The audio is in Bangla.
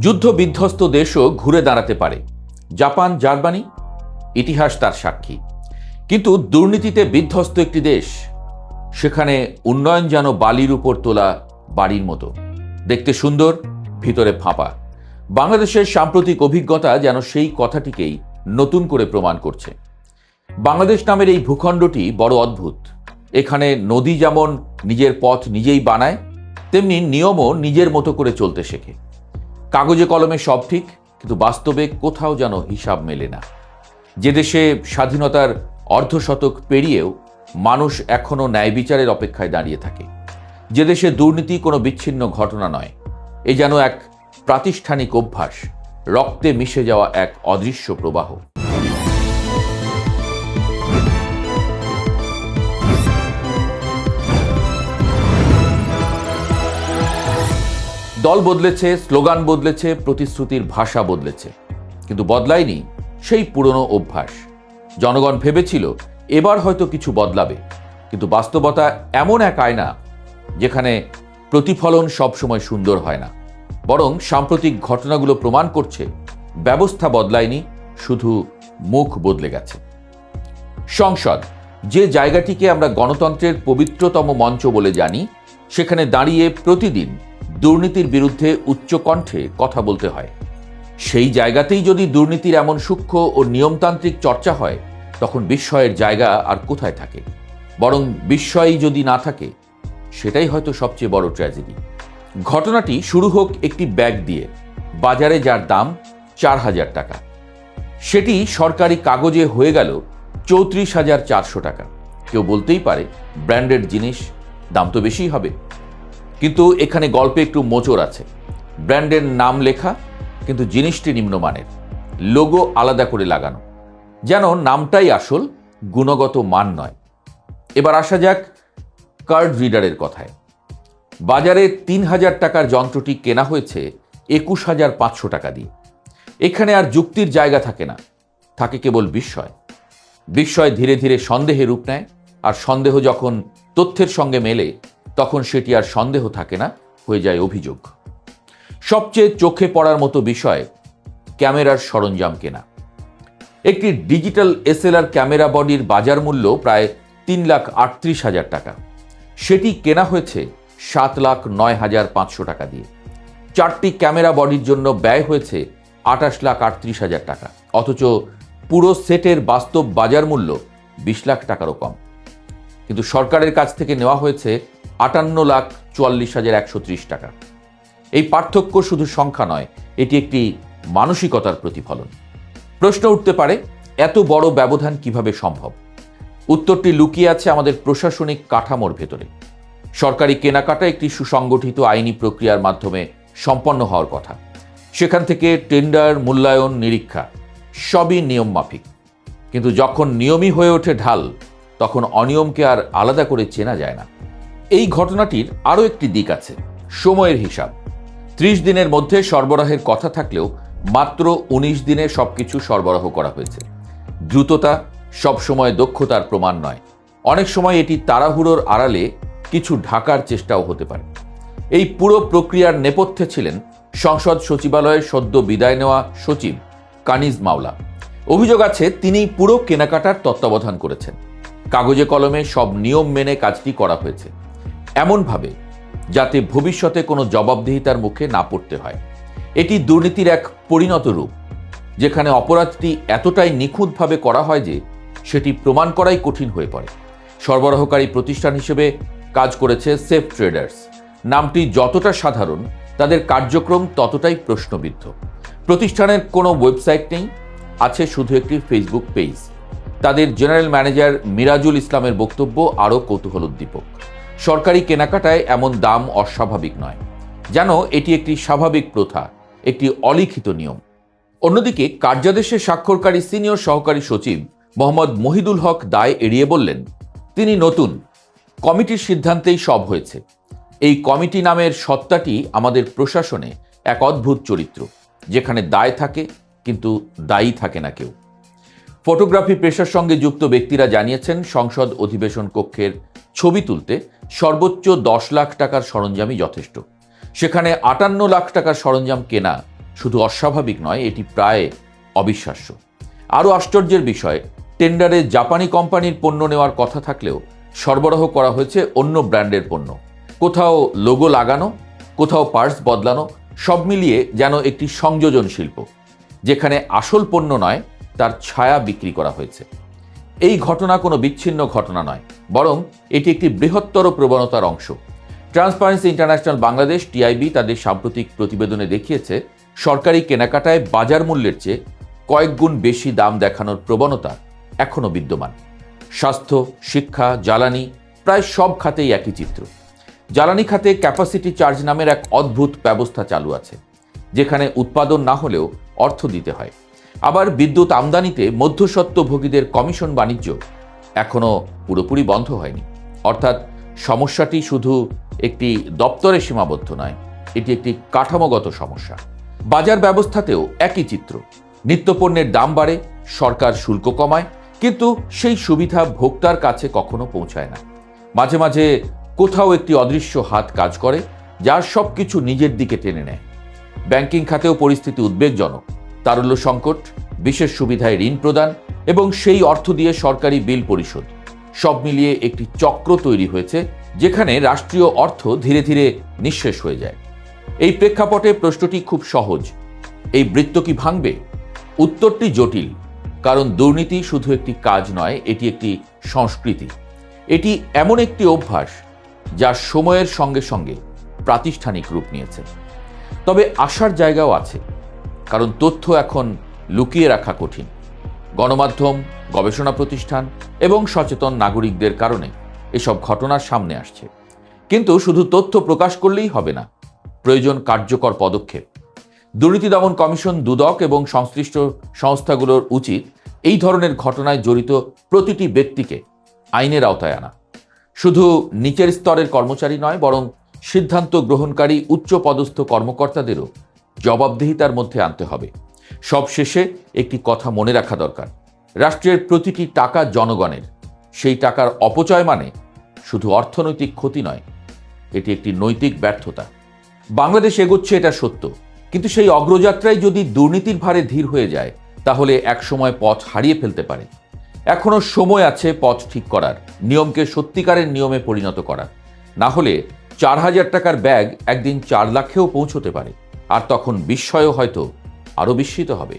যুদ্ধ বিধ্বস্ত দেশও ঘুরে দাঁড়াতে পারে। জাপান, জার্মানি, ইতিহাস তার সাক্ষী। কিন্তু দুর্নীতিতে বিধ্বস্ত একটি দেশ, সেখানে উন্নয়ন যেন বালির উপর তোলা বাড়ির মতো, দেখতে সুন্দর, ভিতরে ফাঁপা। বাংলাদেশের সাম্প্রতিক অভিজ্ঞতা যেন সেই কথাটিকেই নতুন করে প্রমাণ করছে। বাংলাদেশ নামের এই ভূখণ্ডটি বড় অদ্ভুত। এখানে নদী যেমন নিজের পথ নিজেই বানায়, তেমনি নিয়মও নিজের মতো করে চলতে শেখে। কাগজে কলমে সব ঠিক, কিন্তু বাস্তবে কোথাও যেন হিসাব মেলে না। যে দেশে স্বাধীনতার অর্ধশতক পেরিয়েও মানুষ এখনও ন্যায় বিচারের অপেক্ষায় দাঁড়িয়ে থাকে, যে দেশে দুর্নীতি কোনো বিচ্ছিন্ন ঘটনা নয়, এ যেন এক প্রাতিষ্ঠানিক অভ্যাস, রক্তে মিশে যাওয়া এক অদৃশ্য প্রবাহ। দল বদলেছে, স্লোগান বদলেছে, প্রতিশ্রুতির ভাষা বদলেছে, কিন্তু বদলায়নি সেই পুরনো অভ্যাস। জনগণ ভেবেছিল এবার হয়তো কিছু বদলাবে, কিন্তু বাস্তবতা এমন এক আয়না যেখানে প্রতিফলন সবসময় সুন্দর হয় না। বরং সাম্প্রতিক ঘটনাগুলো প্রমাণ করছে ব্যবস্থা বদলায়নি, শুধু মুখ বদলে গেছে। সংসদ, যে জায়গাটিকে আমরা গণতন্ত্রের পবিত্রতম মঞ্চ বলে জানি, সেখানে দাঁড়িয়ে প্রতিদিন দুর্নীতির বিরুদ্ধে উচ্চকণ্ঠে কথা বলতে হয়। সেই জায়গাতেই যদি দুর্নীতির এমন সূক্ষ্ম ও নিয়মতান্ত্রিক চর্চা হয়, তখন বিস্ময়ের জায়গা আর কোথায় থাকে? বরং বিস্ময়ই যদি না থাকে, সেটাই হয়তো সবচেয়ে বড় ট্র্যাজেডি। ঘটনাটি শুরু হোক একটি ব্যাগ দিয়ে, বাজারে যার দাম 4,000 টাকা, সেটি সরকারি কাগজে হয়ে গেল 34,400 টাকা। কেউ বলতেই পারে ব্র্যান্ডেড জিনিস, দাম তো বেশিই হবে। কিন্তু এখানে গল্পে একটু মোচড় আছে। ব্র্যান্ডের নাম লেখা, কিন্তু জিনিসটি নিম্নমানের, লোগো আলাদা করে লাগানো, যেন নামটাই আসল, গুণগত মান নয়। এবার আসা যাক কার্ড রিডারের কথায়। বাজারে 3,000 টাকার যন্ত্রটি কেনা হয়েছে 21,500 টাকা দিয়ে। এখানে আর যুক্তির জায়গা থাকে না, থাকে কেবল বিস্ময়। বিস্ময় ধীরে ধীরে সন্দেহে রূপ নেয়, আর সন্দেহ যখন তথ্যের সঙ্গে মেলে, তখন সেটি আর সন্দেহ থাকে না, হয়ে যায় অভিযোগ। সবচেয়ে চোখে পড়ার মতো বিষয় ক্যামেরার সরঞ্জাম কেনা। একটি ডিজিটাল এসএলআর ক্যামেরা বডির বাজার মূল্য প্রায় 3,38,000 টাকা। সেটি কেনা হয়েছে 7,09,500 টাকা দিয়ে। 4টি ক্যামেরা বডির জন্য ব্যয় হয়েছে 28,38,000 টাকা, অথচ পুরো সেটের বাস্তব বাজার মূল্য 20 লাখ টাকারও কম। কিন্তু সরকারের কাছ থেকে নেওয়া হয়েছে 58,44,130 টাকা। এই পার্থক্য শুধু সংখ্যা নয়, এটি একটি মানসিকতার প্রতিফলন। প্রশ্ন উঠতে পারে, এত বড় ব্যবধান কিভাবে সম্ভব? উত্তরটি লুকিয়ে আছে আমাদের প্রশাসনিক কাঠামোর ভেতরে। সরকারি কেনাকাটা একটি সুসংগঠিত আইনি প্রক্রিয়ার মাধ্যমে সম্পন্ন হওয়ার কথা। সেখান থেকে টেন্ডার, মূল্যায়ন, নিরীক্ষা সবই নিয়ম মাফিক। কিন্তু যখন নিয়মই হয়ে ওঠে ঢাল, তখন অনিয়মকে আর আলাদা করে চেনা যায় না। এই ঘটনাটির আরও একটি দিক আছে, সময়ের হিসাব। 30 দিনের মধ্যে সরবরাহের কথা থাকলেও মাত্র 19 দিনে সবকিছু সরবরাহ করা হয়েছে। দ্রুততা সবসময় দক্ষতার প্রমাণ নয়, অনেক সময় এটি তাড়াহুড়োর আড়ালে কিছু ঢাকার চেষ্টাও হতে পারে। এই পুরো প্রক্রিয়ার নেপথ্যে ছিলেন সংসদ সচিবালয়ের সদ্য বিদায় নেওয়া সচিব কানিজ মাওলা। অভিযোগ আছে তিনি পুরো কেনাকাটার তত্ত্বাবধান করেছেন। কাগজে কলমে সব নিয়ম মেনে কাজটি করা হয়েছে, এমনভাবে যাতে ভবিষ্যতে কোনো জবাবদিহিতার মুখে না পড়তে হয়। এটি দুর্নীতির এক পরিণত রূপ, যেখানে অপরাধটি এতটাই নিখুঁতভাবে করা হয় যে সেটি প্রমাণ করাই কঠিন হয়ে পড়ে। সরবরাহকারী প্রতিষ্ঠান হিসেবে কাজ করেছে সেফ ট্রেডার্স। নামটি যতটা সাধারণ, তাদের কার্যক্রম ততটাই প্রশ্নবিদ্ধ। প্রতিষ্ঠানের কোনো ওয়েবসাইট নেই, আছে শুধু একটি ফেসবুক পেজ। তাদের জেনারেল ম্যানেজার মিরাজুল ইসলামের বক্তব্য আরও কৌতূহলোদ্দীপক। সরকারি কেনাকাটায় এমন দাম অস্বাভাবিক নয়, যেন এটি একটি স্বাভাবিক প্রথা, একটি অলিখিত নিয়ম। অন্যদিকে কার্যাদেশে স্বাক্ষরকারী সিনিয়র সহকারী সচিব মোহাম্মদ মহিদুল হক দায় এড়িয়ে বললেন, তিনি নতুন, কমিটির সিদ্ধান্তেই সব হয়েছে। এই কমিটি নামের সত্তাটি আমাদের প্রশাসনে এক অদ্ভুত চরিত্র, যেখানে দায় থাকে কিন্তু দায়ী থাকে না কেউ। ফটোগ্রাফি পেশার সঙ্গে যুক্ত ব্যক্তিরা জানিয়েছেন, সংসদ অধিবেশন কক্ষের ছবি তুলতে সর্বোচ্চ 10 লাখ টাকার সরঞ্জামই যথেষ্ট। সেখানে 58 লাখ টাকার সরঞ্জাম কেনা শুধু অস্বাভাবিক নয়, এটি প্রায় অবিশ্বাস্য। আরও আশ্চর্যের বিষয়, টেন্ডারে জাপানি কোম্পানির পণ্য নেওয়ার কথা থাকলেও সরবরাহ করা হয়েছে অন্য ব্র্যান্ডের পণ্য। কোথাও লোগো লাগানো, কোথাও পার্টস বদলানো, সব মিলিয়ে যেন একটি সংযোজন শিল্প, যেখানে আসল পণ্য নয়, তার ছায়া বিক্রি করা হয়েছে। এই ঘটনা কোনো বিচ্ছিন্ন ঘটনা নয়, বরং এটি একটি বৃহত্তর প্রবণতার অংশ। ট্রান্সপারেন্সি ইন্টারন্যাশনাল বাংলাদেশ টিআইবি তাদের সাম্প্রতিক প্রতিবেদনে দেখিয়েছে, সরকারি কেনাকাটায় বাজার মূল্যের চেয়ে কয়েক গুণ বেশি দাম দেখানোর প্রবণতা এখনও বিদ্যমান। স্বাস্থ্য, শিক্ষা, জ্বালানি, প্রায় সব খাতেই একই চিত্র। জ্বালানি খাতে ক্যাপাসিটি চার্জ নামের এক অদ্ভুত ব্যবস্থা চালু আছে, যেখানে উৎপাদন না হলেও অর্থ দিতে হয়। আবার বিদ্যুৎ আমদানিতে মধ্যস্বত্বভোগীদের কমিশন বাণিজ্য এখনও পুরোপুরি বন্ধ হয়নি। অর্থাৎ সমস্যাটি শুধু একটি দপ্তরে সীমাবদ্ধ নয়, এটি একটি কাঠামোগত সমস্যা। বাজার ব্যবস্থাতেও একই চিত্র। নিত্যপণ্যের দাম বাড়ে, সরকার শুল্ক কমায়, কিন্তু সেই সুবিধা ভোক্তার কাছে কখনো পৌঁছায় না। মাঝে মাঝে কোথাও একটি অদৃশ্য হাত কাজ করে, যা সব কিছু নিজের দিকে টেনে নেয়। ব্যাংকিং খাতেও পরিস্থিতি উদ্বেগজনক। তারল্য সংকট, বিশেষ সুবিধায় ঋণ প্রদান এবং সেই অর্থ দিয়ে সরকারি বিল পরিশোধ, সব মিলিয়ে একটি চক্র তৈরি হয়েছে, যেখানে রাষ্ট্রীয় অর্থ ধীরে ধীরে নিঃশেষ হয়ে যায়। এই প্রেক্ষাপটে প্রশ্নটি খুব সহজ, এই বৃত্ত কি ভাঙবে? উত্তরটি জটিল, কারণ দুর্নীতি শুধু একটি কাজ নয়, এটি একটি সংস্কৃতি। এটি এমন একটি অভ্যাস যা সময়ের সঙ্গে সঙ্গে প্রাতিষ্ঠানিক রূপ নিয়েছে। তবে আশার জায়গাও আছে, কারণ তথ্য এখন লুকিয়ে রাখা কঠিন। গণমাধ্যম, গবেষণা প্রতিষ্ঠান এবং সচেতন নাগরিকদের কারণে এসব ঘটনার সামনে আসছে। কিন্তু শুধু তথ্য প্রকাশ করলেই হবে না, প্রয়োজন কার্যকর পদক্ষেপ। দুর্নীতি দমন কমিশন, দুদক এবং সংশ্লিষ্ট সংস্থাগুলোর উচিত এই ধরনের ঘটনায় জড়িত প্রতিটি ব্যক্তিকে আইনের আওতায় আনা। শুধু নিচের স্তরের কর্মচারী নয়, বরং সিদ্ধান্ত গ্রহণকারী উচ্চপদস্থ কর্মকর্তাদেরও জবাবদিহিতার মধ্যে আনতে হবে। সবশেষে একটি কথা মনে রাখা দরকার, রাষ্ট্রের প্রতিটি টাকা জনগণের। সেই টাকার অপচয় মানে শুধু অর্থনৈতিক ক্ষতি নয়, এটি একটি নৈতিক ব্যর্থতা। বাংলাদেশ এগোচ্ছে, এটা সত্য, কিন্তু সেই অগ্রযাত্রায় যদি দুর্নীতির ভারে ধীর হয়ে যায়, তাহলে একসময় পথ হারিয়ে ফেলতে পারে। এখনো সময় আছে পথ ঠিক করার, নিয়মকে সত্যিকারের নিয়মে পরিণত করার। না হলে 4,000 টাকার ব্যাগ একদিন 4 লাখেও পৌঁছতে পারে, আর তখন বিস্ময়ও হয়তো আরও বিস্মিত হবে।